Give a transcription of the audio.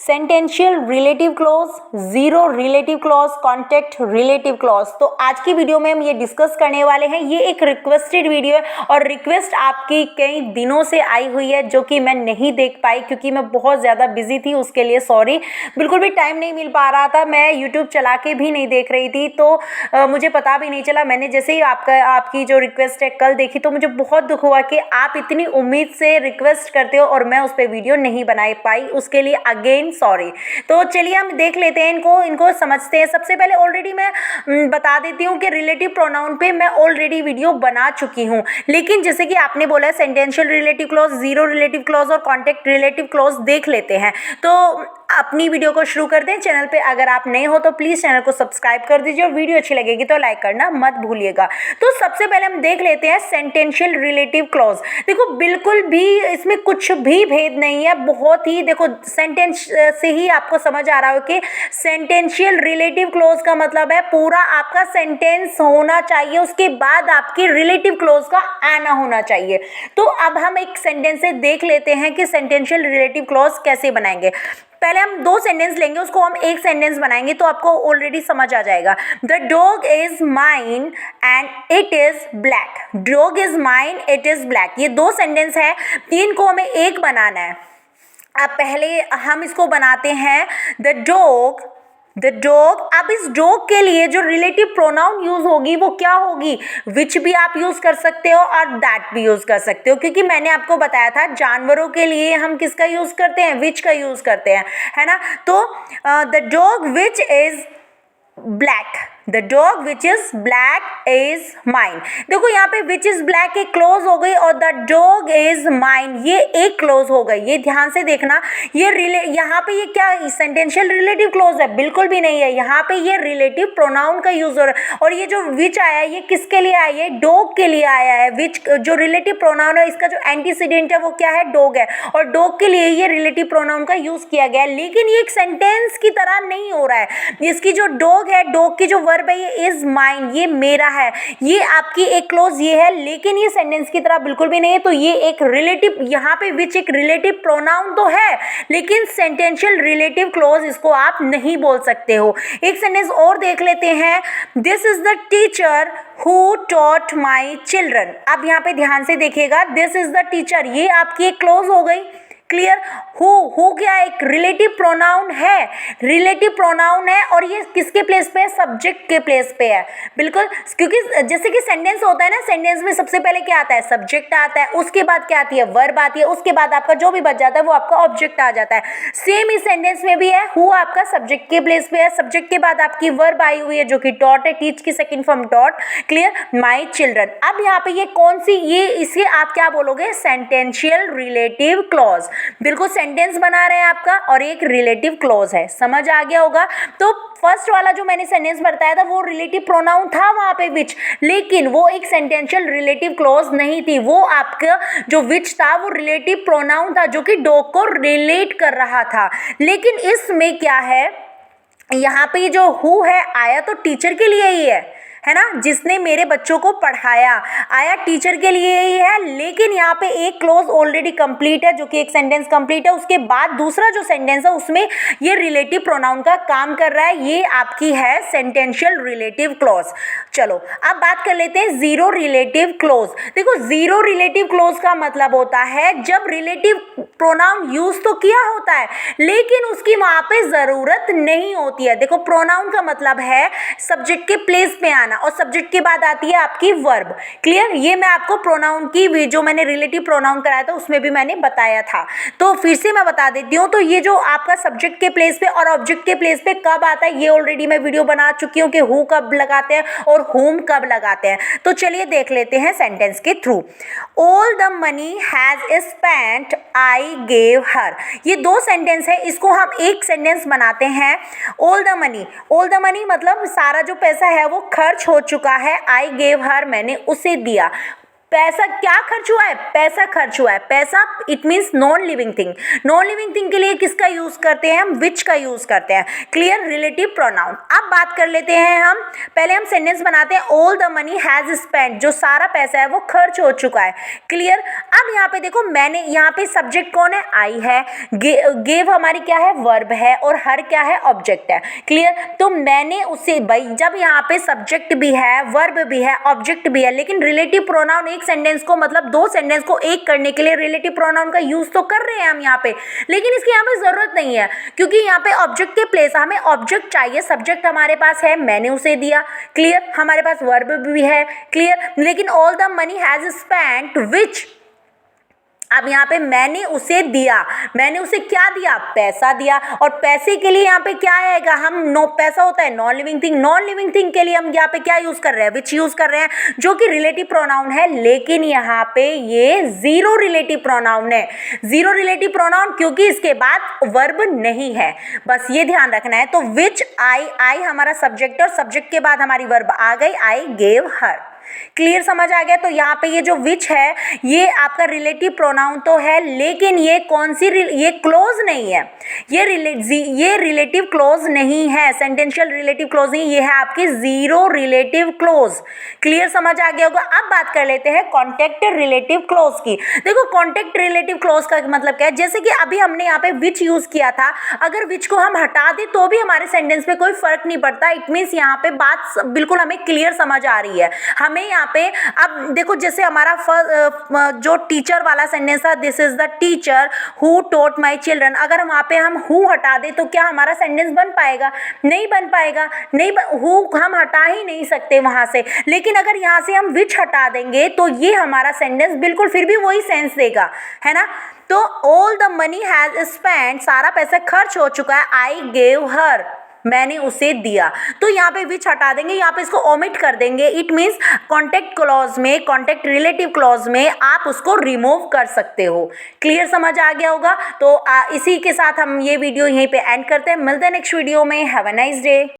Sentential relative clause, zero relative clause, contact relative clause. तो आज की वीडियो में हम ये डिस्कस करने वाले हैं। ये एक रिक्वेस्टेड वीडियो है और रिक्वेस्ट आपकी कई दिनों से आई हुई है जो कि मैं नहीं देख पाई क्योंकि मैं बहुत ज़्यादा बिजी थी। उसके लिए सॉरी, बिल्कुल भी टाइम नहीं मिल पा रहा था। मैं यूट्यूब चला के भी नहीं देख रही थी तो मुझे पता भी नहीं चला। मैंने जैसे ही आपकी जो रिक्वेस्ट है कल देखी तो मुझे बहुत दुख हुआ कि आप इतनी उम्मीद से रिक्वेस्ट करते हो और मैं उस पर वीडियो नहीं बना पाई। उसके लिए अगेन सॉरी। तो चलिए हम देख लेते हैं इनको समझते हैं। सबसे पहले ऑलरेडी मैं बता देती हूँ कि रिलेटिव प्रोनाउन पे मैं ऑलरेडी वीडियो बना चुकी हूँ, लेकिन जैसे कि आपने बोला है sentential relative clause, zero relative clause और कॉन्टेक्ट रिलेटिव क्लॉज देख लेते हैं। तो अपनी वीडियो को शुरू करते हैं। चैनल पे अगर आप नए हो तो प्लीज़ चैनल को सब्सक्राइब कर दीजिए और वीडियो अच्छी लगेगी तो लाइक करना मत भूलिएगा। तो सबसे पहले हम देख लेते हैं सेंटेंशियल रिलेटिव क्लॉज। देखो बिल्कुल भी इसमें कुछ भी भेद नहीं है, बहुत ही देखो सेंटेंस से ही आपको समझ आ रहा हो कि सेंटेंशियल रिलेटिव क्लॉज का मतलब है पूरा आपका सेंटेंस होना चाहिए, उसके बाद आपके रिलेटिव क्लॉज का आना होना चाहिए। तो अब हम एक सेंटेंस से देख लेते हैं कि सेंटेंशियल रिलेटिव क्लॉज कैसे बनाएंगे। पहले हम दो सेंटेंस लेंगे, उसको हम एक सेंटेंस बनाएंगे तो आपको ऑलरेडी समझ आ जाएगा। The dog is mine and it is black. Dog is mine, it is black. ये दो सेंटेंस है, तीन को हमें एक बनाना है। अब पहले हम इसको बनाते हैं द डॉग। अब इस डॉग के लिए जो रिलेटिव प्रोनाउन यूज होगी वो क्या होगी? विच भी आप यूज कर सकते हो और दैट भी यूज कर सकते हो, क्योंकि मैंने आपको बताया था जानवरों के लिए हम किसका यूज करते हैं? विच का यूज करते हैं, है ना। तो the dog which is black, the dog which is black is mine. देखो यहाँ पे विच इज ब्लैक एक क्लोज हो गई और द डॉग इज माइन ये एक क्लोज हो गई। ये ध्यान से देखना, ये यहाँ पे ये क्या सेंटेंशियल रिलेटिव क्लोज है? बिल्कुल भी नहीं है। यहाँ पे ये रिलेटिव प्रोनाउन का यूज हो रहा है और ये जो विच आया है ये किसके लिए आया है? डॉग के लिए आया है। विच जो रिलेटिव प्रोनाउन है इसका जो एंटीसीडेंट है वो क्या है? डॉग है, और डॉग के लिए ये रिलेटिव प्रोनाउन का यूज किया गया है। लेकिन ये एक सेंटेंस की तरह नहीं हो रहा है। इसकी जो डॉग है, डॉग की जो वर्ब है ये इज माइन, ये मेरा है, ये आपकी एक क्लोज ये है, लेकिन ये सेंटेंस की तरह बिल्कुल भी नहीं है। तो ये एक रिलेटिव, यहाँ पे विच एक रिलेटिव प्रोनाउन तो है लेकिन सेंटेंशियल रिलेटिव क्लोज इसको आप नहीं बोल सकते हो। एक सेंटेंस और देख लेते हैं। This is the teacher who taught my children. अब यहाँ पे ध्यान से देखिएगा, दिस इज द टीचर ये आपकी एक क्लोज हो गई। क्लियर। हु क्या है? एक रिलेटिव प्रोनाउन है, रिलेटिव प्रोनाउन है और ये किसके प्लेस पे है? सब्जेक्ट के प्लेस पे है। बिल्कुल, क्योंकि जैसे कि सेंटेंस होता है ना, सेंटेंस में सबसे पहले क्या आता है? सब्जेक्ट आता है, उसके बाद क्या आती है? वर्ब आती है, उसके बाद आपका जो भी बच जाता है वो आपका ऑब्जेक्ट आ जाता है। सेम इस सेंटेंस में भी है, हु आपका सब्जेक्ट के प्लेस पे है, सब्जेक्ट के बाद आपकी वर्ब आई हुई है जो कि टॉट है, टीच की second form taught. Clear. My children. अब यहाँ पे ये कौन सी, ये इसे आप क्या बोलोगे? Sentential relative clause. बिल्कुल सेंटेंस बना रहे हैं आपका और एक रिलेटिव क्लॉज है। समझ आ गया होगा। तो फर्स्ट वाला जो मैंने सेंटेंस बताया था वो रिलेटिव प्रोनाउन था वहां पे विच, लेकिन वो एक सेंटेंशियल रिलेटिव क्लॉज नहीं थी। वो आपका जो विच था वो रिलेटिव प्रोनाउन था जो कि डॉग को रिलेट कर रहा था। लेकिन इसमें क्या है, यहाँ पे जो हु है आया तो टीचर के लिए ही है ना, जिसने मेरे बच्चों को पढ़ाया, आया टीचर के लिए ही है। लेकिन यहाँ पे एक क्लोज ऑलरेडी कंप्लीट है जो कि एक सेंटेंस कंप्लीट है, उसके बाद दूसरा जो सेंटेंस है उसमें ये रिलेटिव प्रोनाउन का काम कर रहा है। ये आपकी है सेंटेंशियल रिलेटिव क्लॉज। चलो अब बात कर लेते हैं जीरो रिलेटिव क्लॉज। देखो जीरो रिलेटिव क्लॉज का मतलब होता है जब रिलेटिव प्रोनाउन यूज तो किया होता है लेकिन उसकी वहां पे जरूरत नहीं होती है। देखो प्रोनाउन का मतलब है सब्जेक्ट के प्लेस पे आना और सब्जेक्ट के बाद आती है आपकी वर्ब। क्लियर। ये मैं आपको प्रोनाउन की जो मैंने रिलेटिव प्रोनाउन कराया था उसमें भी मैंने बताया था, तो फिर से मैं बता देती हूँ। तो ये जो आपका सब्जेक्ट के प्लेस पे और ऑब्जेक्ट के प्लेस पे कब आता है ये ऑलरेडी मैं वीडियो बना चुकी हूँ कि हु कब लगाते हैं और होम कब लगाते हैं। तो चलिए देख लेते हैं सेंटेंस के through. All the money has spent I gave her. ये दो सेंटेंस है, इसको हम एक सेंटेंस बनाते हैं। ऑल द मनी मतलब सारा जो पैसा है वो खर्च हो चुका है। आई गेव हर मैंने उसे दिया। पैसा क्या खर्च हुआ है, पैसा खर्च हुआ है। पैसा it means non living thing. Non living thing के लिए किसका यूज करते हैं हम, विच का यूज करते हैं। Clear, relative pronoun. अब बात कर लेते हैं हम, पहले हम सेंटेंस बनाते हैं, all the money has spent, जो सारा पैसा है वो खर्च हो चुका है। क्लियर। अब यहाँ पे देखो, मैंने यहाँ पे सब्जेक्ट कौन है, आई है, गेव हमारी क्या है, वर्ब है, और हर क्या है, ऑब्जेक्ट है। क्लियर। तो मैंने उसे, भाई जब यहाँ पे सब्जेक्ट भी है, वर्ब भी है, ऑब्जेक्ट भी है, लेकिन रिलेटिव प्रोनाउन एक सेंटेंस को, मतलब दो सेंटेंस को एक करने के लिए रिलेटिव प्रोनाउन का यूज तो कर रहे हैं हम यहाँ पे, लेकिन इसकी यहाँ पे जरूरत नहीं है, क्योंकि यहाँ पे ऑब्जेक्ट के प्लेस हमें ऑब्जेक्ट चाहिए। सब्जेक्ट हमारे पास है, मैंने उसे दिया। क्लियर। हमारे पास वर्ब भी है। क्लियर। लेकिन all the money has spent which, अब यहाँ पे मैंने उसे दिया, मैंने उसे क्या दिया, पैसा दिया। और पैसे के लिए यहाँ पे क्या आएगा, हम नो, पैसा होता है non living thing, non living thing के लिए हम यहाँ पे क्या यूज कर रहे हैं, विच यूज कर रहे हैं, जो कि रिलेटिव प्रोनाउन है। लेकिन यहाँ पे ये जीरो रिलेटिव प्रोनाउन है। जीरो रिलेटिव प्रोनाउन क्योंकि इसके बाद वर्ब नहीं है, बस ये ध्यान रखना है। तो विच, आई हमारा सब्जेक्ट, और सब्जेक्ट के बाद हमारी वर्ब आ गई, आई गेव हर। क्लियर, समझ आ गया। तो यहाँ पे ये जो विच है ये आपका रिलेटिव प्रोनाउन तो है, लेकिन ये कौन सी, ये क्लोज नहीं है, ये रिलेटिव क्लोज नहीं है, सेंटेंशियल रिलेटिव क्लोज नहीं, ये है आपकी जीरो रिलेटिव क्लोज। क्लियर, समझ आ गया होगा। अब बात कर लेते हैं कॉन्टेक्ट रिलेटिव क्लोज की। देखो कॉन्टेक्ट रिलेटिव क्लोज का मतलब क्या है, जैसे कि अभी हमने यहाँ पे विच यूज किया था, अगर विच को हम हटा दें तो भी हमारे सेंटेंस में कोई फर्क नहीं पड़ता। इट मीन्स यहाँ पे बात बिल्कुल हमें क्लियर समझ आ रही है। हमें यहाँ पे, अब देखो जैसे हमारा जो टीचर वाला सेंटेंस था, this is the teacher who taught my children, अगर वहाँ पे हम हु हटा दें तो क्या हमारा सेंटेंस बन पाएगा, नहीं बन पाएगा, हु हम हटा ही नहीं सकते वहां से। लेकिन अगर यहाँ से हम विच हटा देंगे तो ये हमारा सेंटेंस बिल्कुल फिर भी वही सेंस देगा, है ना। तो all the money has spent, सारा पैसा खर्च हो चुका है, आई गेव हर, मैंने उसे दिया। तो यहाँ पे विच हटा देंगे, यहाँ पे इसको ओमिट कर देंगे। इट मीन्स कॉन्टेक्ट क्लॉज में, कॉन्टेक्ट रिलेटिव क्लॉज में आप उसको रिमूव कर सकते हो। क्लियर, समझ आ गया होगा। तो इसी के साथ हम ये वीडियो यहीं पे एंड करते हैं। मिलते हैं नेक्स्ट वीडियो में। Have a nice day.